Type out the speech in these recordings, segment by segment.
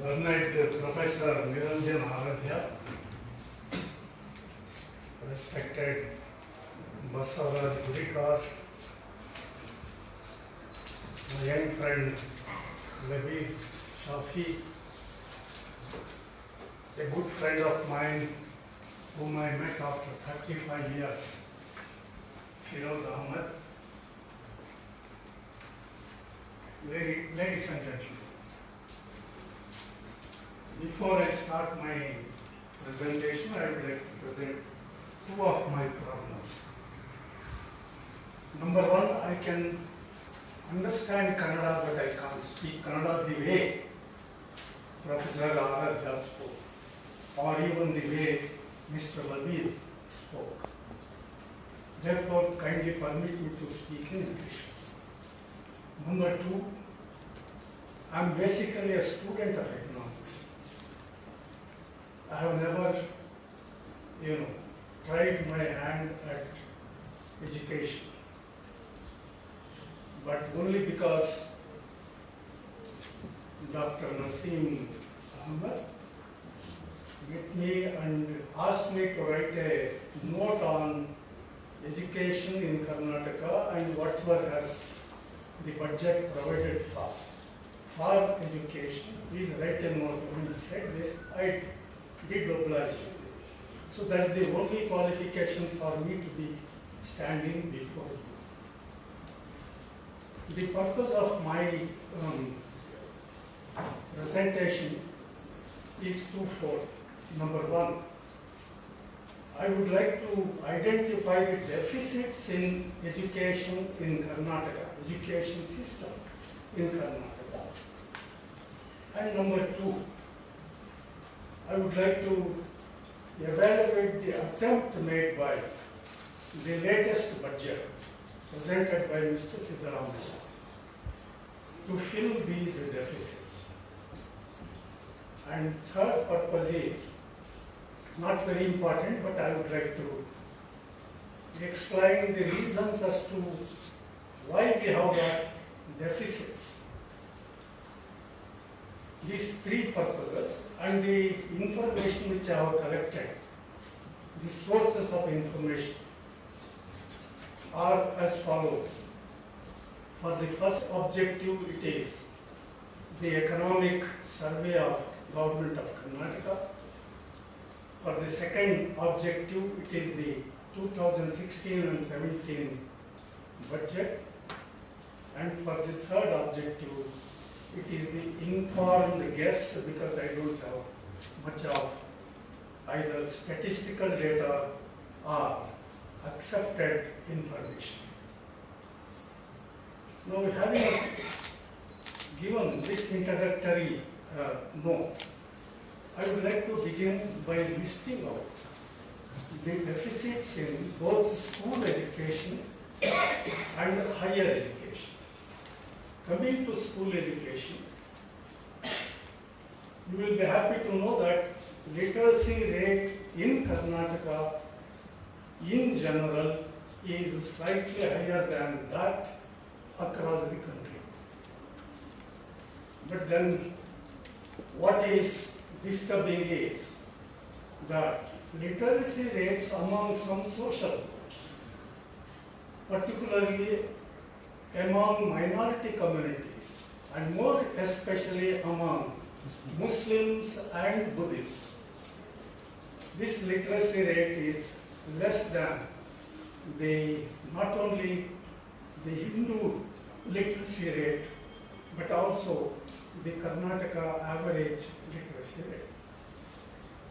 learned Professor Niranjan Aradhya, respected Basavaraj Gurikar, my young friend Labib Shafi, a good friend of mine whom I met after 35 years, Firoz Ahmed. Ladies and gentlemen, before I start my presentation, I would like to present two of my problems. Number one, I can understand Kannada, but I can't speak Kannada the way Professor Aradhya spoke, or even the way Mr. Labib spoke. Therefore, kindly permit me to speak in English. Number two, I am basically a student of economics. I have never, tried my hand at education, but only because Dr. Naseem Ahmed met me and asked me to write a note on education in Karnataka and whatever has the budget provided for education. Please write a note. When he said this, I did oblige. So that's the only qualification for me to be standing before you. The purpose of my presentation is twofold. Number one, I would like to identify the deficits in education in Karnataka, education system in Karnataka. And number two, I would like to evaluate the attempt made by the latest budget presented by Mr. Siddaramaiah to fill these deficits. And third purpose is not very important, but I would like to explain the reasons as to why we have got deficits. These three purposes and the information which I have collected, the sources of information are as follows. For the first objective, it is the economic survey of government of Karnataka. For the second objective, it is the 2016 and 17 budget. And for the third objective, it is the informed guess, because I don't have much of either statistical data or accepted information. Now, having given this introductory note, I would like to begin by listing out the deficits in both school education and higher education. Coming to school education, you will be happy to know that literacy rate in Karnataka in general is slightly higher than that across the country. But then what is disturbing is that literacy rates among some social groups, particularly among minority communities, and more especially among Muslims and Buddhists, this literacy rate is less than not only the Hindu literacy rate, but also the Karnataka average literacy rate.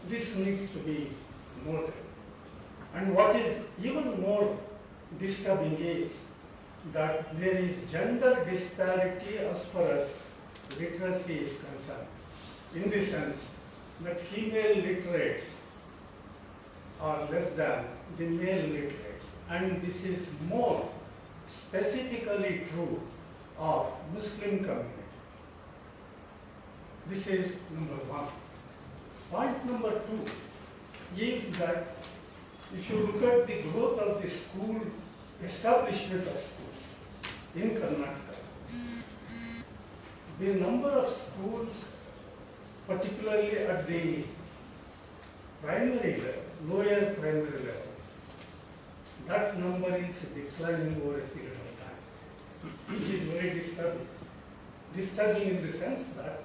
This needs to be noted. And what is even more disturbing is that there is gender disparity as far as literacy is concerned, in the sense that female literates are less than the male literates. And this is more specifically true of Muslim community. This is number one. Point number two is that if you look at the growth of the school, establishment of schools in Karnataka, the number of schools particularly at the primary level, lower primary level. That number is declining over a period of time, which is very disturbing. Disturbing in the sense that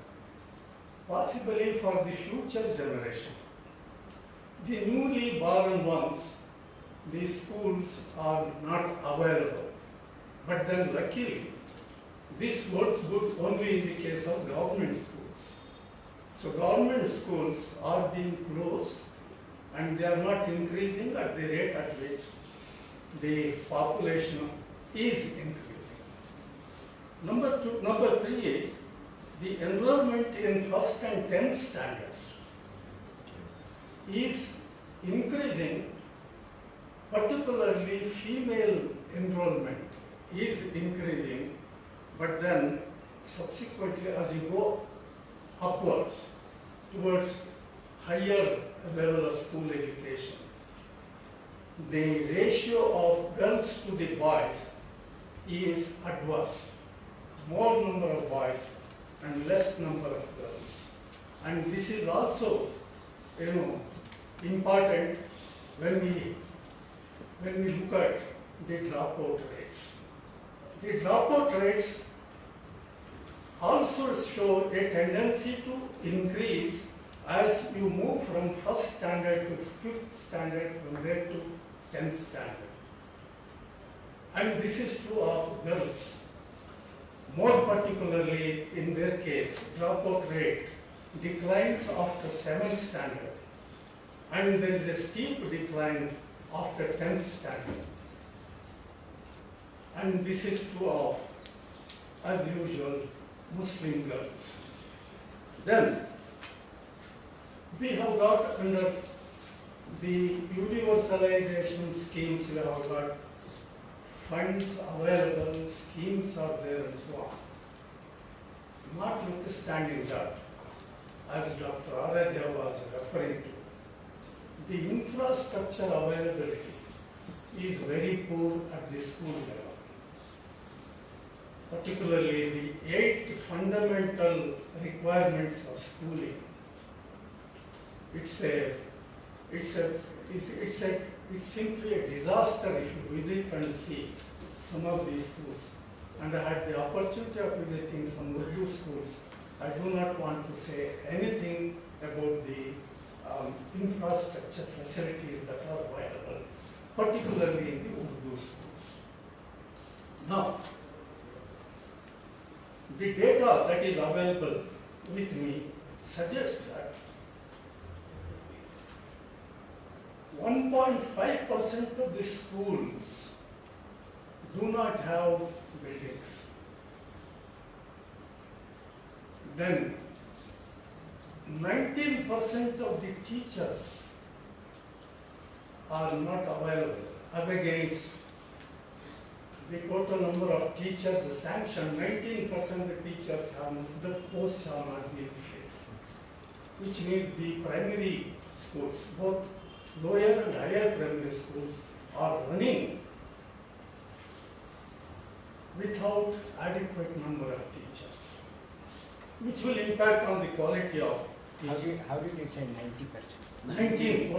possibly for the future generation, the newly born ones, the schools are not available. But then luckily, this works good only in the case of government schools. So government schools are being closed and they are not increasing at the rate at which the population is increasing. Number three is the enrollment in first and 10th standards is increasing, particularly female enrollment is increasing, but then subsequently as you go upwards towards higher level of school education, the ratio of girls to the boys is adverse. More number of boys and less number of girls. And this is also, important when we look at the dropout rates. The dropout rates also show a tendency to increase as you move from first standard to 5th standard, from there to 10th standard. And this is true of girls. More particularly in their case, dropout rate declines after 7th standard, and there is a steep decline after 10th standard. And this is true of, as usual, Muslim girls. Then, we have got under the universalization schemes, we have got funds available, schemes are there and so on. Notwithstanding that, as Dr. Aradhya was referring to, the infrastructure availability is very poor at the school level. Particularly the 8 fundamental requirements of schooling. It's simply a disaster if you visit and see some of these schools. And I had the opportunity of visiting some Urdu schools. I do not want to say anything about the infrastructure facilities that are available, particularly in the Urdu schools. Now, the data that is available with me suggests that 1.5% of the schools do not have buildings. Then 19% of the teachers are not available, as against the total number of teachers sanctioned. 19% of the teachers have, the posts have not been filled, which means the primary schools, both lower and higher primary schools, are running without adequate number of teachers, which will impact on the quality of teaching. How did you say 90%? 19,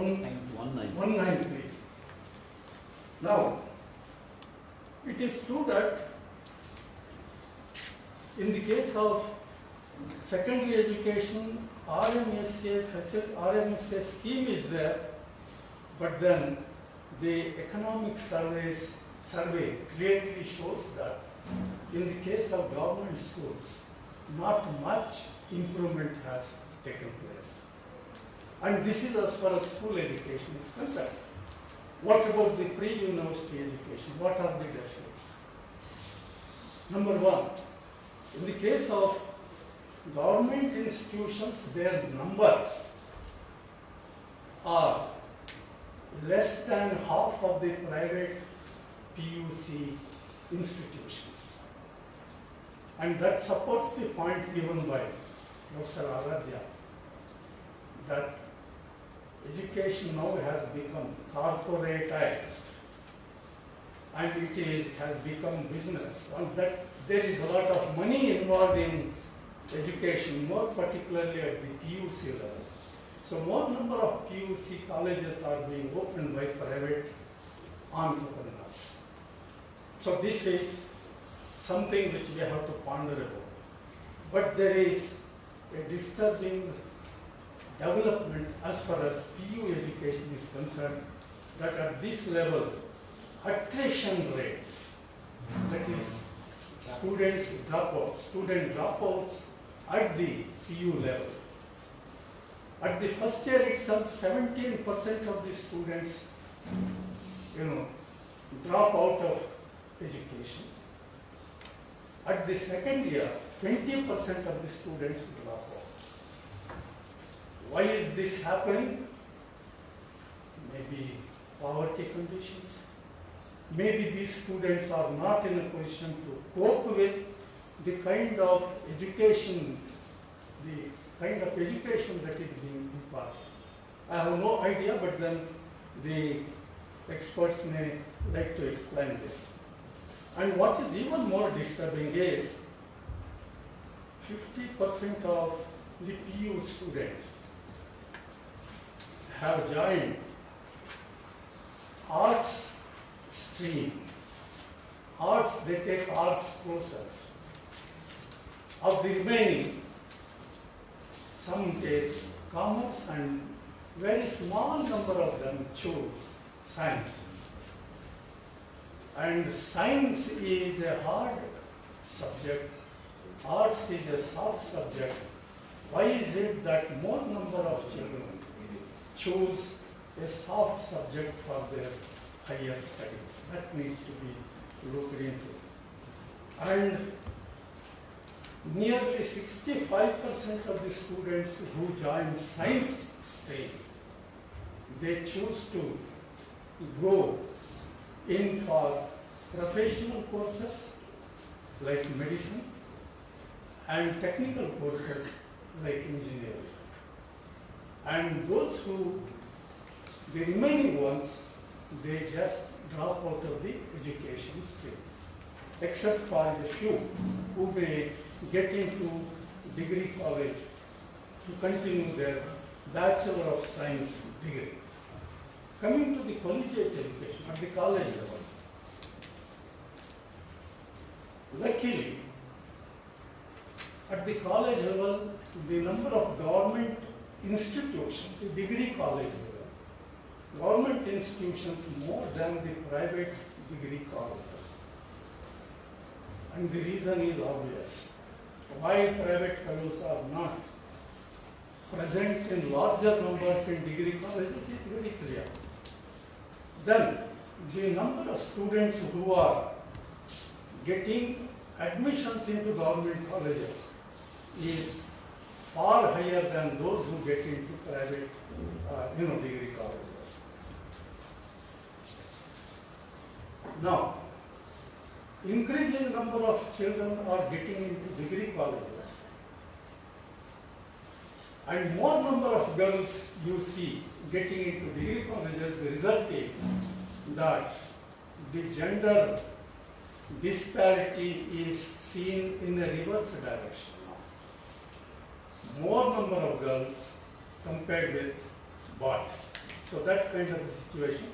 please. Now, it is true that in the case of secondary education, RMSA scheme is there, but then the economic survey clearly shows that in the case of government schools, not much improvement has taken place. And this is as far as school education is concerned. What about the pre-university education? What are the deficits? Number one, in the case of government institutions, their numbers are less than half of the private PUC institutions. And that supports the point given by Professor Aradhya that education now has become corporatized and it has become business. And that there is a lot of money involved in education, more particularly at the PUC level. So more number of PUC colleges are being opened by private entrepreneurs. So this is something which we have to ponder about. But there is a disturbing development as far as PU education is concerned, that at this level, attrition rates, that is student dropouts at the PU level. At the first year itself, 17% of the students, drop out of education. At the second year, 20% of the students drop out. Why is this happening? Maybe poverty conditions. Maybe these students are not in a position to cope with the kind of education that is being imparted. I have no idea, but then the experts may like to explain this. And what is even more disturbing is 50% of the PU students have joined arts stream. They take arts courses. Of the remaining, some take commerce and very small number of them choose science. And science is a hard subject, arts is a soft subject. Why is it that more number of children choose a soft subject for their higher studies? That needs to be looked into. And nearly 65% of the students who join science stream, they choose to go in for professional courses like medicine and technical courses like engineering. And those the remaining ones, they just drop out of the education stream, except for the few who may get into degree college to continue their Bachelor of Science degree. Coming to the collegiate education at the college level, luckily, at the college level, the number of government institutions, the degree college level, government institutions more than the private degree colleges. And the reason is obvious. Why private fellows are not present in larger numbers in degree colleges is very clear. Then, the number of students who are getting admissions into government colleges is far higher than those who get into private degree colleges. Now, increasing number of children are getting into degree colleges, and more number of girls you see getting into degree colleges. The result is that the gender disparity is seen in a reverse direction now. More number of girls compared with boys. So that kind of a situation.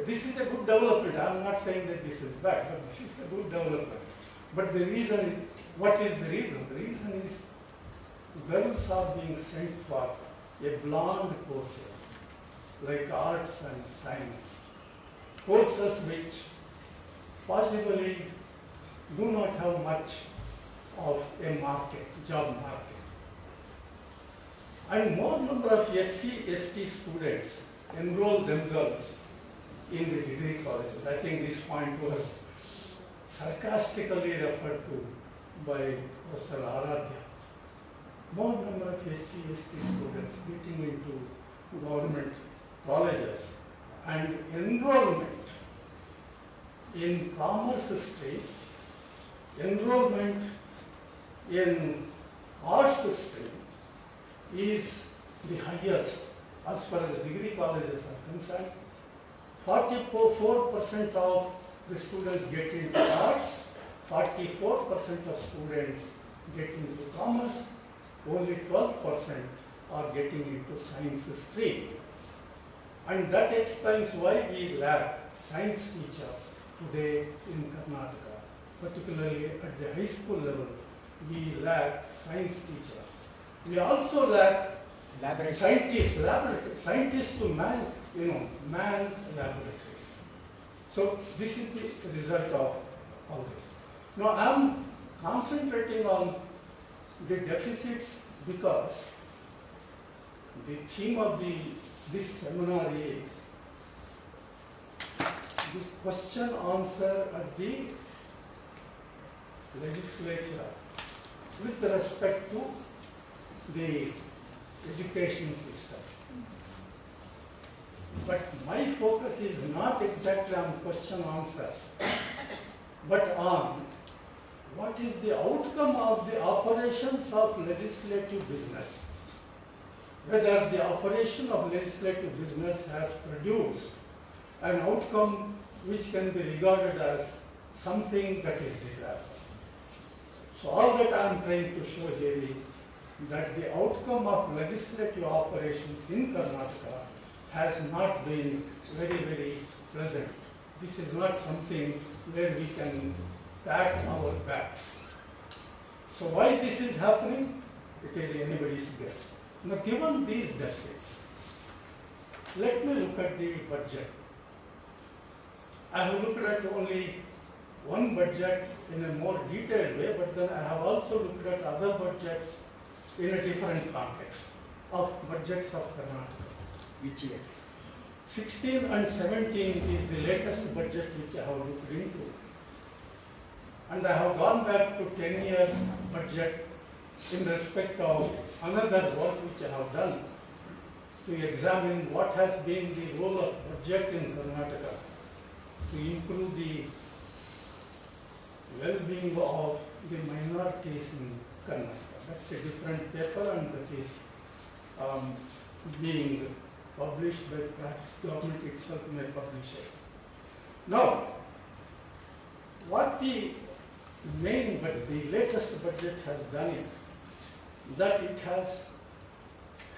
This is a good development. I am not saying that this is bad, but this is a good development. But the reason, what is the reason? The reason is girls are being sent for a blonde courses like arts and science. Courses which possibly do not have much of a market, job market. And more number of SC/ST students enroll themselves in the degree colleges. I think this point was sarcastically referred to by Professor Aradhya. More number of SC/ST students getting into government colleges, and enrollment in commerce stream, enrollment in arts stream is the highest as far as degree colleges are concerned. 44% of the students get into arts, 44% of students get into commerce, only 12% are getting into science stream. And that explains why we lack science teachers today in Karnataka, particularly at the high school level. We lack science teachers. We also lack scientists to man laboratories. So this is the result of all this. Now I'm concentrating on the deficits because the theme of this seminar is the question answer at the legislature with respect to the education system. But my focus is not exactly on question answers, but on what is the outcome of the operations of legislative business. Whether the operation of legislative business has produced an outcome which can be regarded as something that is desirable. So all that I am trying to show here is that the outcome of legislative operations in Karnataka has not been very, very pleasant. This is not something where we can pat our backs. So why this is happening? It is anybody's guess. Now given these deficits, let me look at the budget. I have looked at only one budget in a more detailed way, but then I have also looked at other budgets in a different context of budgets of Karnataka. Which year? 16 and 17 is the latest budget which I have looked into. And I have gone back to 10 years budget in respect of another work which I have done to examine what has been the role of budget in Karnataka to improve the well-being of the minorities in Karnataka. That's a different paper, and that is being published by perhaps government itself may publish it. Now, what the latest budget has done is that it has,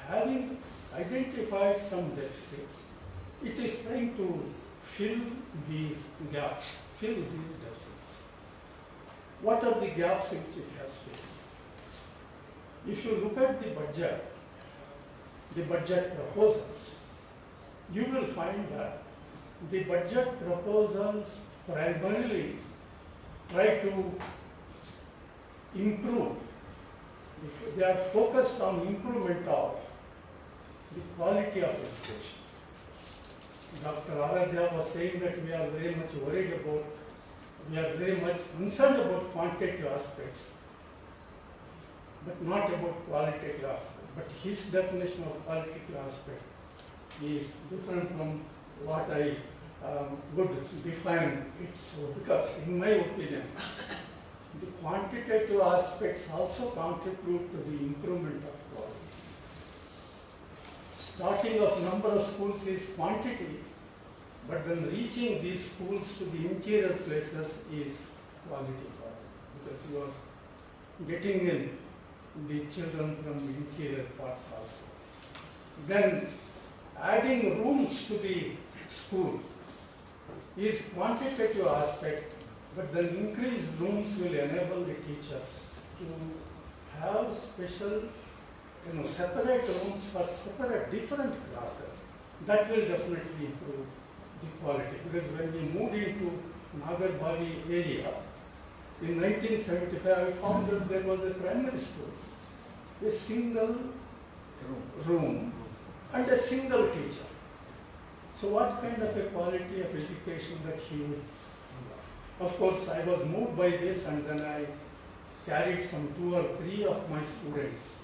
having identified some deficits, it is trying to fill these gaps, fill these deficits. What are the gaps which it has filled? If you look at the budget proposals, you will find that the budget proposals primarily try to improve. They are focused on improvement of the quality of education. Dr. Aradhya was saying that we are very much worried about, we are very much concerned about quantitative aspects, but not about qualitative aspects. But his definition of qualitative aspect is different from what I would define it. So, because in my opinion, the quantitative aspects also contribute to the improvement of quality. Starting of number of schools is quantity, but then reaching these schools to the interior places is quality, because you are getting in the children from the interior parts also. Then adding rooms to the school is quantitative aspect, but then increased rooms will enable the teachers to have special, separate rooms for separate different classes. That will definitely improve the quality, because when we moved into Nagarbali area, in 1975, I found that there was a primary school, a single room and a single teacher. So what kind of a quality of education that he would have? Of course, I was moved by this, and then I carried some 2 or 3 of my students.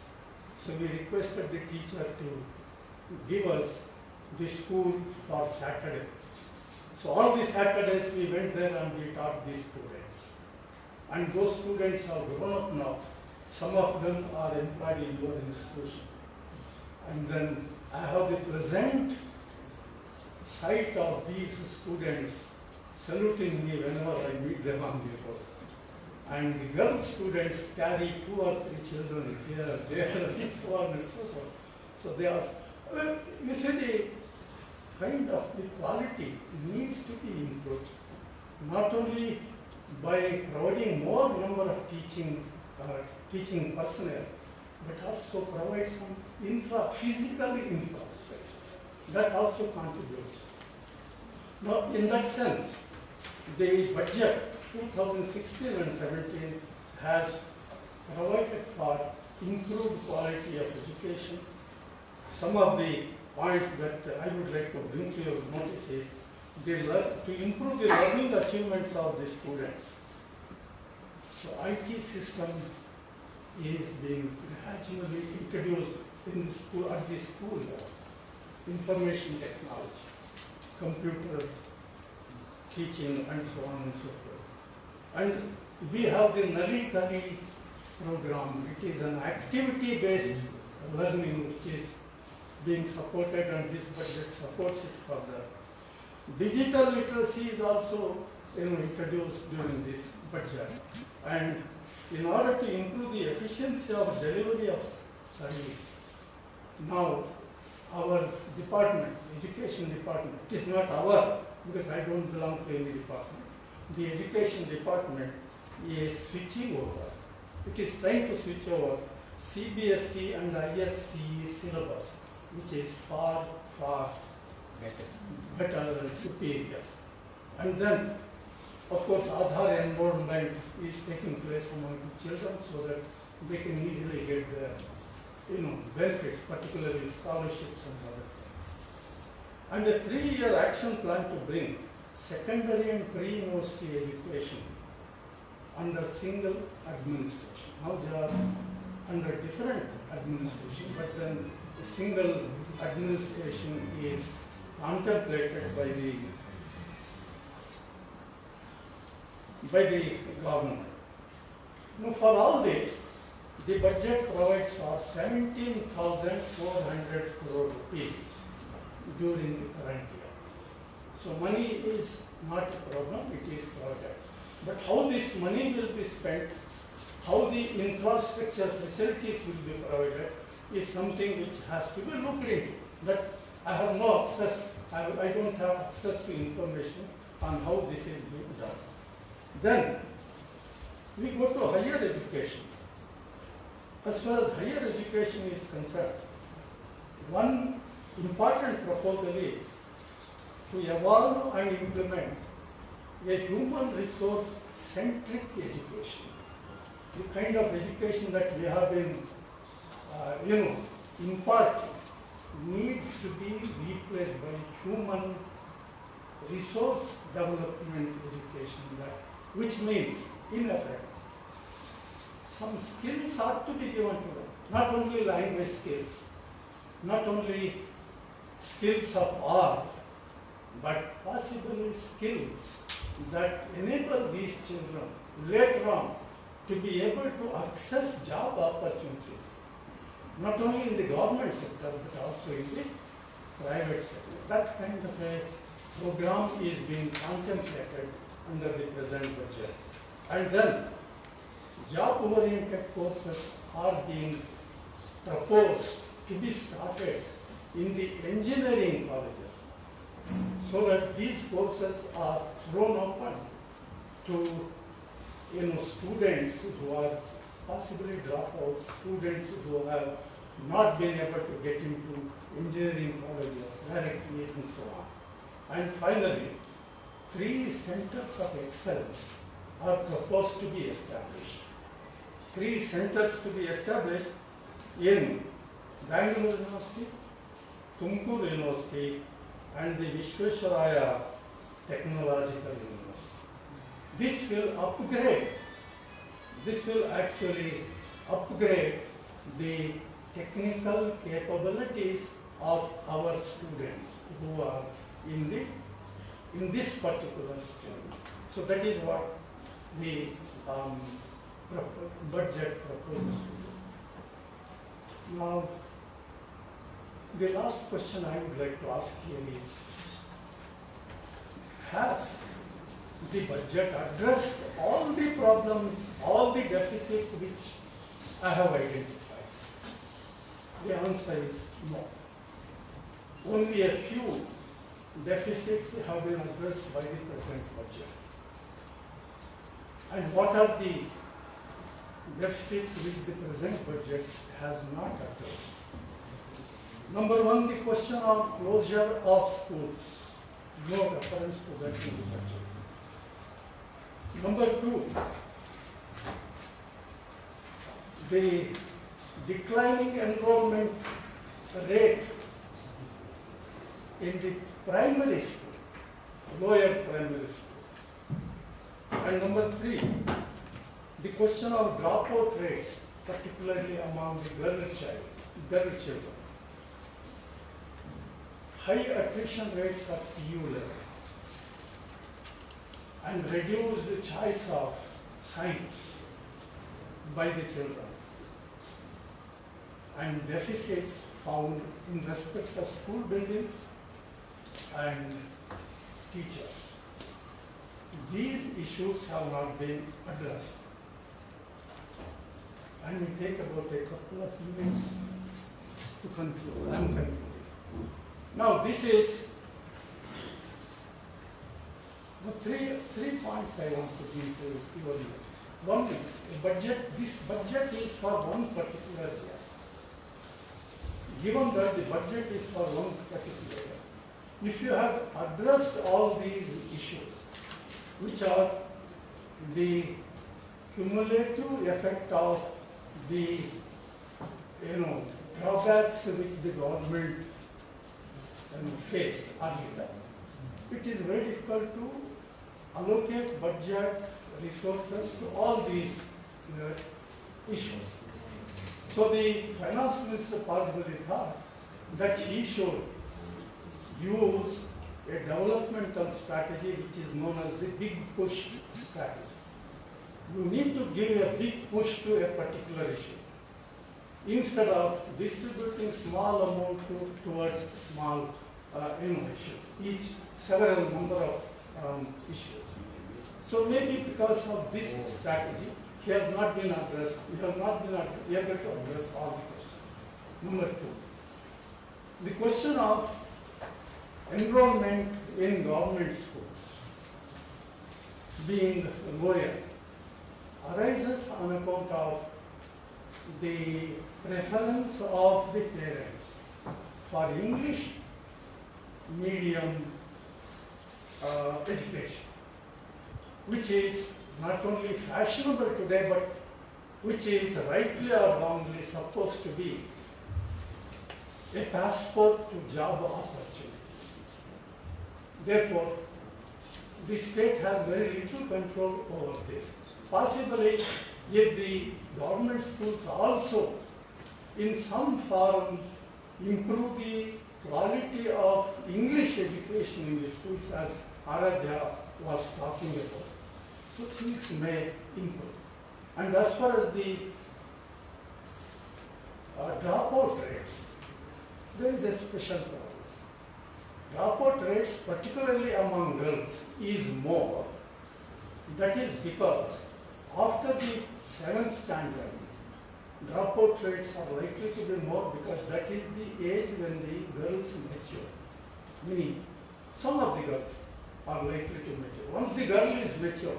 So we requested the teacher to give us the school for Saturday. So all the Saturdays we went there and we taught these students. And those students have grown up now. Some of them are employed in your institution. And then I have the present sight of these students saluting me whenever I meet them on the road. and the girl students carry 2 or 3 children here and there, and so on and so forth. So they are, well, you see the kind of the quality needs to be improved, not only by providing more number of teaching personnel, but also provide some physical infrastructure. That also contributes. Now, in that sense, the budget 2016 and 17 has provided for improved quality of education. Some of the points that I would like to bring to your notice is to improve the learning achievements of the students. So IT system is being gradually introduced in the school, at the school level. Information technology, computer teaching, and so on and so forth. And we have the Analytical program. It is an activity-based learning which is being supported, and this budget supports it further. Digital literacy is also introduced during this budget. And in order to improve the efficiency of delivery of services, now our department, education department, it is not our, because I don't belong to any department. The education department is switching over. It is trying to switch over CBSE and ISC syllabus, which is far, far better and superior. And then, of course, Aadhaar enrollment is taking place among the children so that they can easily get their benefits, particularly scholarships and other things. And a 3-year action plan to bring secondary and pre-university education under single administration. Now they are under different administration, but then the single administration is contemplated by the government. Now for all this, the budget provides for 17,400 crore rupees during the current year. So money is not a problem, it is provided. But how this money will be spent, how the infrastructure facilities will be provided, is something which has to be looked into. But I have no access, I don't have access to information on how this is being done. Then we go to higher education. As far as higher education is concerned, one important proposal is to evolve and implement a human resource centric education. The kind of education that we have been imparting needs to be replaced by human resource development education, which means, in effect, some skills are to be given to them. Not only language skills, not only skills of art, but possibly skills that enable these children later on to be able to access job opportunities, not only in the government sector, but also in the private sector. That kind of a program is being contemplated under the present budget. And then job-oriented courses are being proposed to be started in the engineering colleges, so that these courses are thrown open to students who are possibly dropouts, students who have not been able to get into engineering colleges directly, and so on. And finally, 3 centers of excellence are proposed to be established. 3 centers to be established in Bengaluru University, Tumkur University, and the Vishwesvaraya Technological University. This will actually upgrade the technical capabilities of our students who are in this particular stream. So that is what the budget proposes to do. Now, the last question I would like to ask here is, has the budget addressed all the problems, all the deficits which I have identified? The answer is no. Only a few deficits have been addressed by the present budget. And what are the deficits which the present budget has not addressed? Number one, the question of closure of schools. No reference to that in the budget. Number two, the declining enrollment rate in the primary school, lower primary school. And number three, the question of dropout rates, particularly among the girl children. High attrition rates at PU level and reduced choice of science by the children, and deficits found in respect of school buildings and teachers. These issues have not been addressed. And we take about a couple of minutes to conclude. I am concluding. Now this is the three points I want to give to your notice. One is, this budget is for one particular year. Given that the budget is for one particular year, if you have addressed all these issues, which are the cumulative effect of the drawbacks which the government faced earlier, it is very difficult to allocate budget resources to all these issues. So the finance minister possibly thought that he should use a developmental strategy which is known as the big push strategy. You need to give a big push to a particular issue instead of distributing small amount towards small issues, each several number of issues. So maybe because of this strategy, he has not been addressed, we have not been able to address all the questions. Number two, the question of enrollment in government schools being lower arises on account of the preference of the parents for English medium education, which is not only fashionable today, but which is rightly or wrongly supposed to be a passport to job opportunities. Therefore, the state has very little control over this. Possibly, if the government schools also, in some form, improve the quality of English education in the schools, as Aradhya was talking about, so things may improve. And as far as the dropout rates, there is a special problem. Dropout rates, particularly among girls, is more. That is because after the 7th standard, dropout rates are likely to be more because that is the age when the girls mature. Meaning, some of the girls are likely to mature. Once the girl is mature,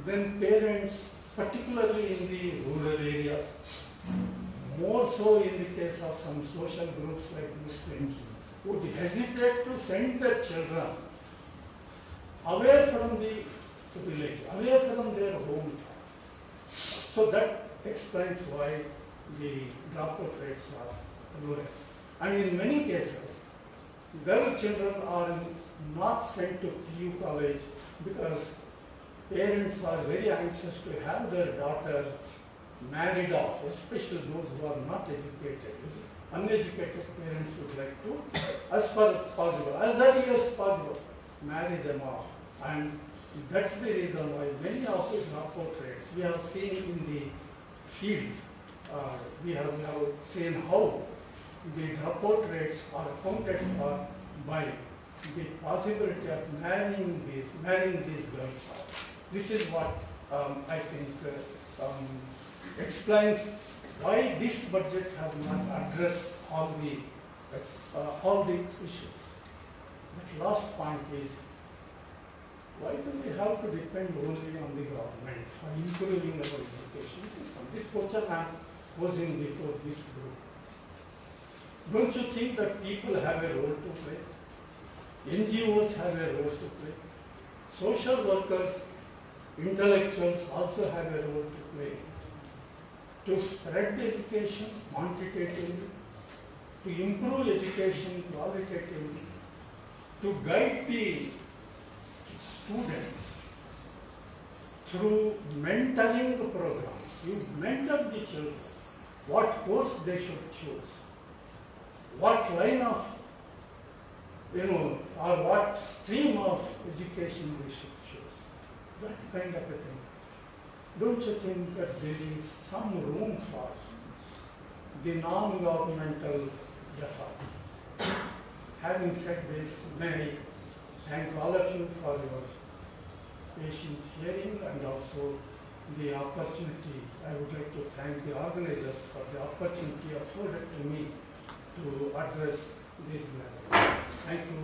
then parents, particularly in the rural areas, more so in the case of some social groups like Muslims, would hesitate to send their children away from the village, away from their hometown. So that explains why the dropout rates are lower. And in many cases, girl children are not sent to PU college because parents are very anxious to have their daughters married off, especially those who are not educated. Uneducated parents would like to, as far as possible, as early as possible, marry them off. And that's the reason why many of the dropout rates we have seen in the field, we have seen how the dropout rates are accounted for by the possibility of marrying these girls out. This is what I think explains why this budget has not addressed all the issues. But last point is, why do we have to depend only on the government for improving our education system? This question I was in before this group. Don't you think that people have a role to play? NGOs have a role to play. Social workers, intellectuals also have a role to play. To spread the education quantitatively, to improve education qualitatively, to guide the students through mentoring programs. You mentor the children, what course they should choose, what line of, or what stream of education they should choose, that kind of a thing. Don't you think that there is some room for the non-governmental effort? Having said this, may I thank all of you for your patient hearing and also the opportunity. I would like to thank the organizers for the opportunity afforded to me to address this matter. Thank you